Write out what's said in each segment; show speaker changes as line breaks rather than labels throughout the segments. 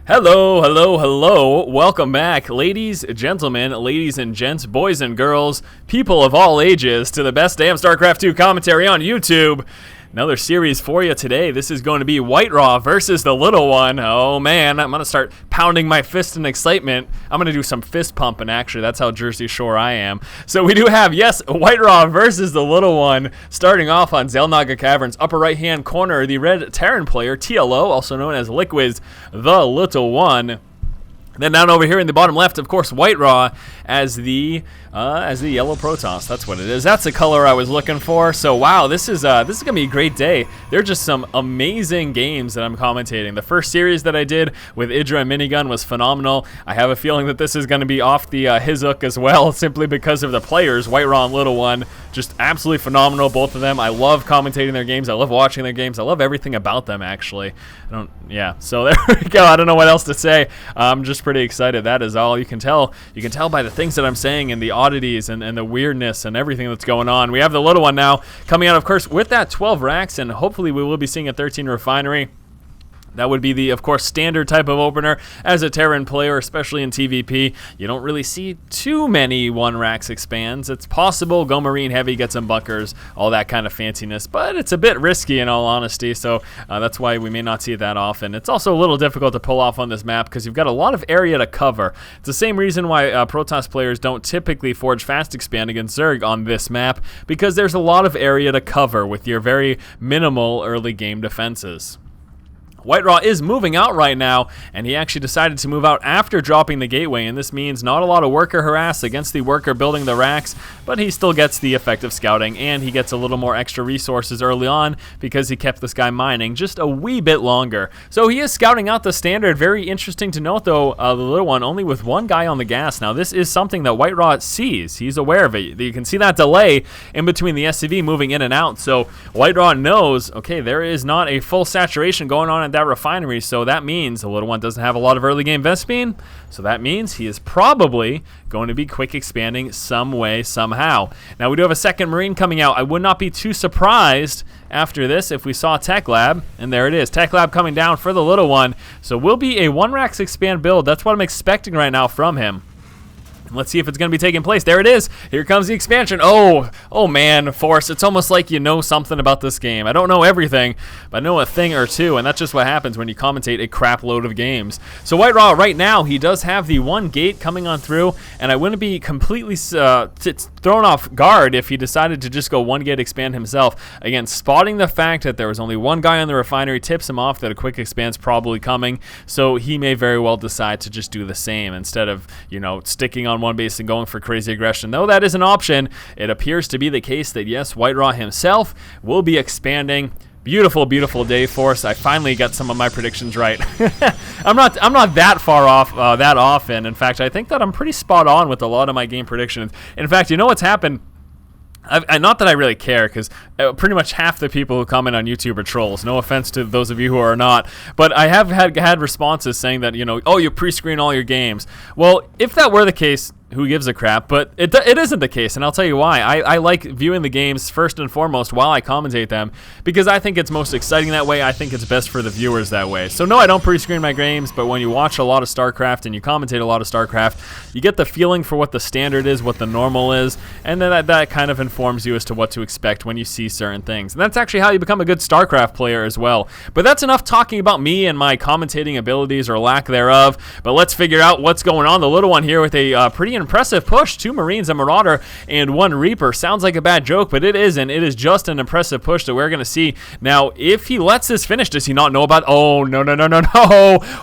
Hello, hello, hello. Welcome back, ladies, gentlemen, ladies and gents, boys and girls, people of all ages, to the best damn StarCraft 2 commentary on YouTube. Another series for you today. This is going to be WhiteRa versus the little one. Oh man, I'm going to start pounding my fist in excitement. I'm going to do some fist pumping, actually. That's how Jersey Shore I am. So we do have, yes, WhiteRa versus the little one. Starting off on Xel'Naga Caverns, upper right-hand corner, the red Terran player, TLO, also known as Liquids, the little one. Then down over here in the bottom left, of course, WhiteRa as the yellow Protoss. That's what it is. That's the color I was looking for. So wow, this is gonna be a great day. There are just some amazing games that I'm commentating. The first series that I did with WhiteRa and Minigun was phenomenal. I have a feeling that this is gonna be off the his hook as well, simply because of the players, WhiteRa and Little One. Just absolutely phenomenal, both of them. I love commentating their games. I love watching their games. I love everything about them, actually. So there we go. I don't know what else to say. I'm just pretty excited. That is all. You can tell by the things that I'm saying and the oddities and the weirdness and everything that's going on. We have the little one now coming out, of course, with that 12 racks, and hopefully we will be seeing a 13 refinery. That would be the, of course, standard type of opener as a Terran player, especially in TVP. You don't really see too many 1 racks expands. It's possible, go Marine Heavy, get some bunkers, all that kind of fanciness, but it's a bit risky in all honesty, so that's why we may not see it that often. It's also a little difficult to pull off on this map because you've got a lot of area to cover. It's the same reason why Protoss players don't typically forge fast expand against Zerg on this map, because there's a lot of area to cover with your very minimal early game defenses. WhiteRa is moving out right now, and he actually decided to move out after dropping the gateway, and this means not a lot of worker harass against the worker building the racks, but he still gets the effective scouting, and he gets a little more extra resources early on because he kept this guy mining just a wee bit longer. So he is scouting out the standard. Very interesting to note, though, the little one only with 1 guy on the gas. Now, this is something that WhiteRa sees. He's aware of it. You can see that delay in between the SCV moving in and out, so WhiteRa knows, okay, there is not a full saturation going on at that refinery, so that means the little one doesn't have a lot of early game Vespene, so that means he is probably going to be quick expanding some way, somehow. Now we do have a second Marine coming out. I would not be too surprised after this if we saw Tech Lab, and there it is, Tech Lab coming down for the little one, so will be a 1 racks expand build. That's what I'm expecting right now from him. Let's see if it's going to be taking place. There it is. Here comes the expansion. Oh man, Force. It's almost like you know something about this game. I don't know everything, but I know a thing or two, and that's just what happens when you commentate a crap load of games. So WhiteRa right now, he does have the 1 gate coming on through, and I wouldn't be completely thrown off guard if he decided to just go 1 gate expand himself. Again, spotting the fact that there was only 1 guy on the refinery tips him off that a quick expand's probably coming, so he may very well decide to just do the same instead of, sticking on 1 base and going for crazy aggression. Though that is an option, it appears to be the case that yes, WhiteRa himself will be expanding. Beautiful, beautiful day, Force. I finally got some of my predictions right. I'm not that far off that often. In fact, I think that I'm pretty spot on with a lot of my game predictions. In fact, you know what's happened? Not that I really care, because pretty much half the people who comment on YouTube are trolls. No offense to those of you who are not, but I have had responses saying that, oh, you pre-screen all your games. Well, if that were the case, who gives a crap? But it isn't the case, and I'll tell you why. I like viewing the games first and foremost while I commentate them, because I think it's most exciting that way. I think it's best for the viewers that way. So no, I don't pre-screen my games, but when you watch a lot of StarCraft and you commentate a lot of StarCraft, you get the feeling for what the standard is, what the normal is, and then that kind of informs you as to what to expect when you see certain things. And that's actually how you become a good StarCraft player as well. But that's enough talking about me and my commentating abilities or lack thereof, but let's figure out what's going on. The little one here with a pretty impressive push. 2 Marines, a Marauder, and 1 Reaper. Sounds like a bad joke, but it isn't. It is just an impressive push that we're going to see. Now, if he lets this finish, does he not know about... Oh, no.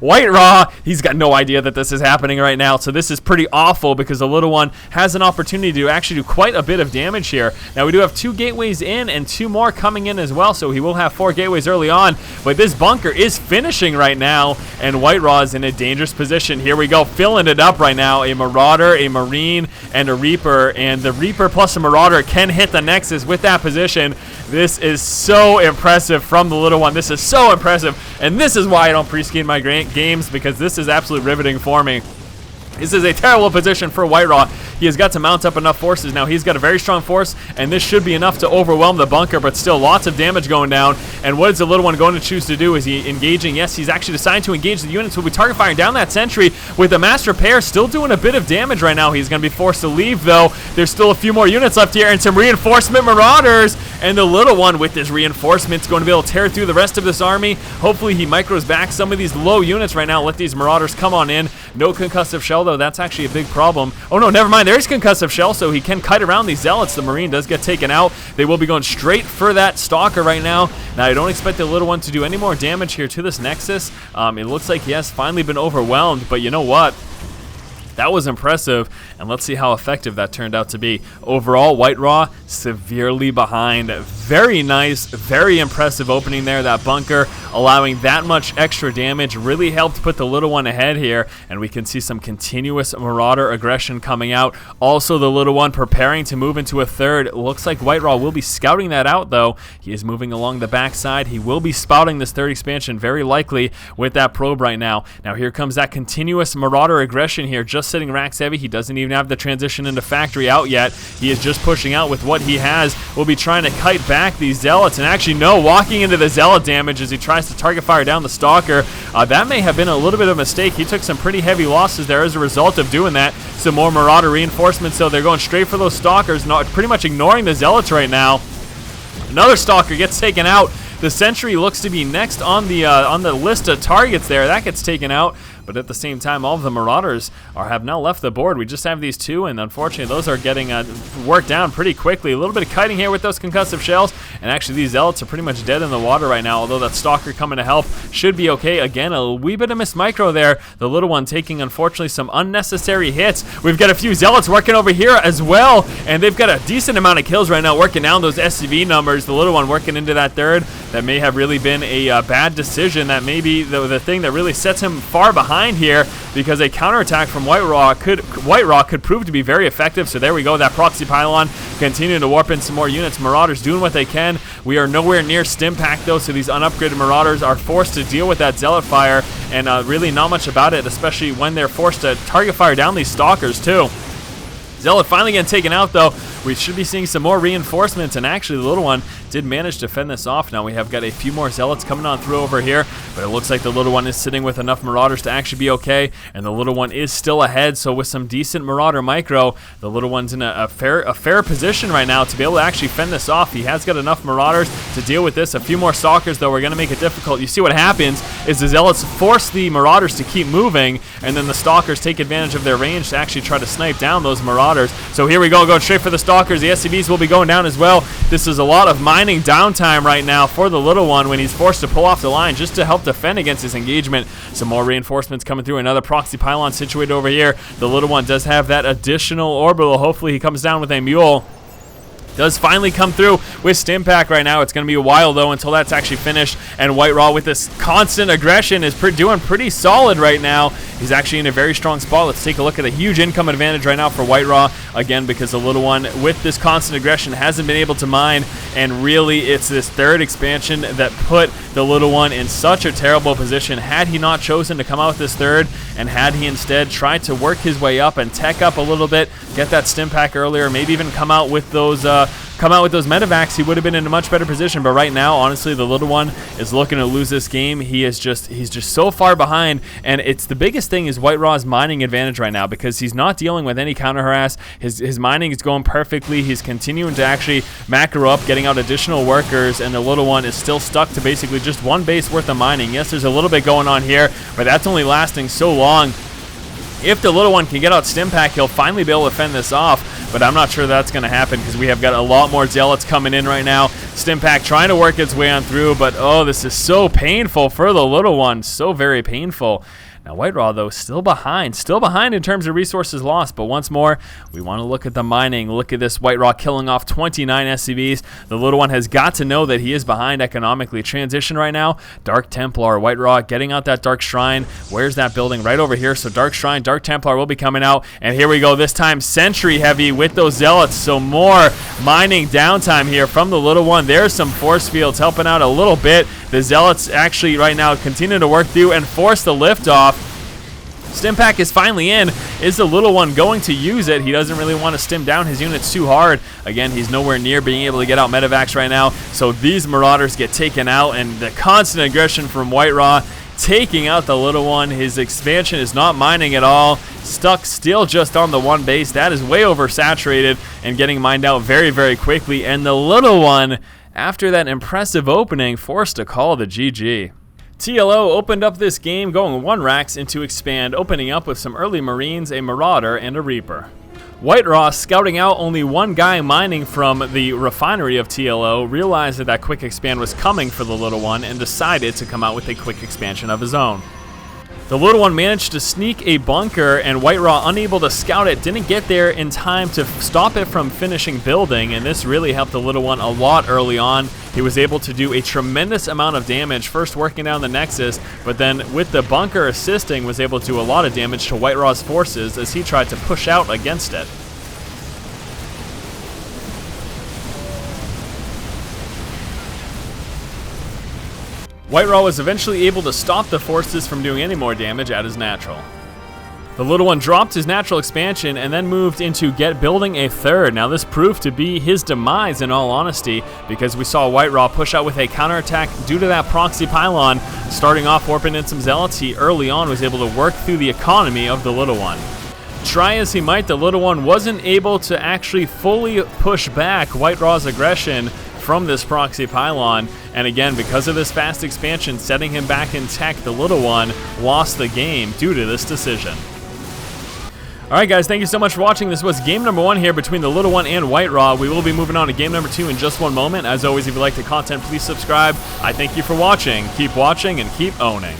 WhiteRa, he's got no idea that this is happening right now, so this is pretty awful because the little one has an opportunity to actually do quite a bit of damage here. Now, we do have 2 gateways in and 2 more coming in as well, so he will have 4 gateways early on, but this bunker is finishing right now, and WhiteRa is in a dangerous position. Here we go, filling it up right now. A Marauder, a Marine, and a Reaper, and the Reaper plus a Marauder can hit the Nexus with that position. This is so impressive from the little one. This is so impressive, and this is why I don't pre-screen my games, because this is absolutely riveting for me. This is a terrible position for WhiteRa. He has got to mount up enough forces. Now he's got a very strong force, and this should be enough to overwhelm the bunker, but still lots of damage going down. And what is the little one going to choose to do? Is he engaging? Yes, he's actually deciding to engage the units. Will be target firing down that sentry with the mass repair still doing a bit of damage right now. He's going to be forced to leave, though. There's still a few more units left here and some reinforcement marauders. And the little one with his reinforcements going to be able to tear through the rest of this army. Hopefully he micros back some of these low units right now. Let these marauders come on in. No concussive shell, though. That's actually a big problem. Oh, no, never mind. There is concussive shell, so he can kite around these zealots. The marine does get taken out. They will be going straight for that stalker right now. Now, I don't expect the little one to do any more damage here to this nexus. It looks like he has finally been overwhelmed, but you know what? That was impressive, and let's see how effective that turned out to be. Overall, WhiteRa severely behind. Very nice, very impressive opening there, that bunker, allowing that much extra damage. Really helped put the little one ahead here, and we can see some continuous marauder aggression coming out. Also, the little one preparing to move into a third. It looks like WhiteRa will be scouting that out, though. He is moving along the backside. He will be spouting this third expansion, very likely, with that probe right now. Now, here comes that continuous marauder aggression here, just sitting racks heavy. He doesn't even have the transition into factory out yet. He is just pushing out with what he has. Will be trying to kite back these zealots, and actually no, walking into the zealot damage as he tries to target fire down the stalker. That may have been a little bit of a mistake. He took some pretty heavy losses there as a result of doing that. Some more marauder reinforcements, so they're going straight for those stalkers, not pretty much ignoring the zealots right now. Another stalker gets taken out. The sentry looks to be next on the list of targets there. That gets taken out. But at the same time, all of the marauders have now left the board. We just have these two, and unfortunately, those are getting worked down pretty quickly. A little bit of kiting here with those concussive shells, and actually, these zealots are pretty much dead in the water right now, although that stalker coming to help should be okay. Again, a wee bit of miss micro there. The little one taking, unfortunately, some unnecessary hits. We've got a few zealots working over here as well, and they've got a decent amount of kills right now, working down those SCV numbers. The little one working into that third. That may have really been a bad decision. That may be the thing that really sets him far behind here, because a counterattack from WhiteRa could prove to be very effective. So there we go, that proxy pylon continuing to warp in some more units. Marauders doing what they can. We are nowhere near stim pack though, so these unupgraded marauders are forced to deal with that zealot fire, and really not much about it, especially when they're forced to target fire down these stalkers too. Zealot finally getting taken out, though. We should be seeing some more reinforcements, and actually the little one did manage to fend this off. Now we have got a few more zealots coming on through over here, but it looks like the little one is sitting with enough marauders to actually be okay, and the little one is still ahead. So with some decent marauder micro, the little one's in a fair position right now to be able to actually fend this off. He has got enough marauders to deal with this. A few more stalkers, though, are going to make it difficult. You see what happens is the zealots force the marauders to keep moving, and then the stalkers take advantage of their range to actually try to snipe down those marauders. So here we go, going straight for the stalkers. The SCVs will be going down as well. This is a lot of mining downtime right now for the little one when he's forced to pull off the line just to help defend against his engagement. Some more reinforcements coming through. Another proxy pylon situated over here. The little one does have that additional orbital. Hopefully he comes down with a mule. Does finally come through with stim pack right now. It's going to be a while, though, until that's actually finished. And WhiteRa, with this constant aggression, is doing pretty solid right now. He's actually in a very strong spot. Let's take a look at a huge income advantage right now for WhiteRa. Again, because the little one, with this constant aggression, hasn't been able to mine. And really, it's this third expansion that put the little one in such a terrible position. Had he not chosen to come out with this third, and had he instead tried to work his way up and tech up a little bit, get that stim pack earlier, maybe even come out with those medevacs, he would have been in a much better position. But right now, honestly, the little one is looking to lose this game. He's just so far behind, and it's the biggest thing is WhiteRa's mining advantage right now, because he's not dealing with any counter harass. His mining is going perfectly. He's continuing to actually macro up, getting out additional workers, and the little one is still stuck to basically just one base worth of mining. Yes, there's a little bit going on here, but that's only lasting so long. If the little one can get out stim pack, he'll finally be able to fend this off, but I'm not sure that's going to happen, because we have got a lot more zealots coming in right now. Stim pack trying to work its way on through, but oh, this is so painful for the little one. So very painful. Now, WhiteRa, though, still behind in terms of resources lost. But once more, we want to look at the mining. Look at this WhiteRa killing off 29 SCVs. The little one has got to know that he is behind economically. Transition right now, Dark Templar. WhiteRa getting out that Dark Shrine. Where's that building? Right over here. So Dark Shrine, Dark Templar will be coming out. And here we go, this time Sentry heavy with those zealots. So more mining downtime here from the little one. There's some force fields helping out a little bit. The zealots actually right now continue to work through and force the lift off. Stim pack is finally in. Is the little one going to use it? He doesn't really want to stim down his units too hard. Again, he's nowhere near being able to get out Medivacs right now, so these Marauders get taken out, and the constant aggression from WhiteRa taking out the little one. His expansion is not mining at all. Stuck still just on the one base. That is way oversaturated and getting mined out very, very quickly, and the little one, after that impressive opening, forced to call the GG. TLO opened up this game going 1 racks into expand, opening up with some early Marines, a Marauder, and a Reaper. WhiteRa, scouting out only one guy mining from the refinery of TLO, realized that that quick expand was coming for the little one and decided to come out with a quick expansion of his own. The little one managed to sneak a bunker, and WhiteRa, unable to scout it, didn't get there in time to stop it from finishing building, and this really helped the little one a lot early on. He was able to do a tremendous amount of damage, first working down the Nexus, but then with the bunker assisting, was able to do a lot of damage to WhiteRa's forces as he tried to push out against it. WhiteRa was eventually able to stop the forces from doing any more damage at his natural. The little one dropped his natural expansion and then moved into building a third. Now this proved to be his demise in all honesty, because we saw WhiteRa push out with a counterattack due to that proxy pylon. Starting off warping in some zealots, he early on was able to work through the economy of the little one. Try as he might, the little one wasn't able to actually fully push back WhiteRa's aggression from this proxy pylon, and again, because of this fast expansion setting him back in tech, the little one lost the game due to this decision. Alright guys, thank you so much for watching. This was game number 1 here between the little one and WhiteRa. We will be moving on to game number 2 in just one moment. As always, if you like the content, please subscribe. I thank you for watching. Keep watching and keep owning.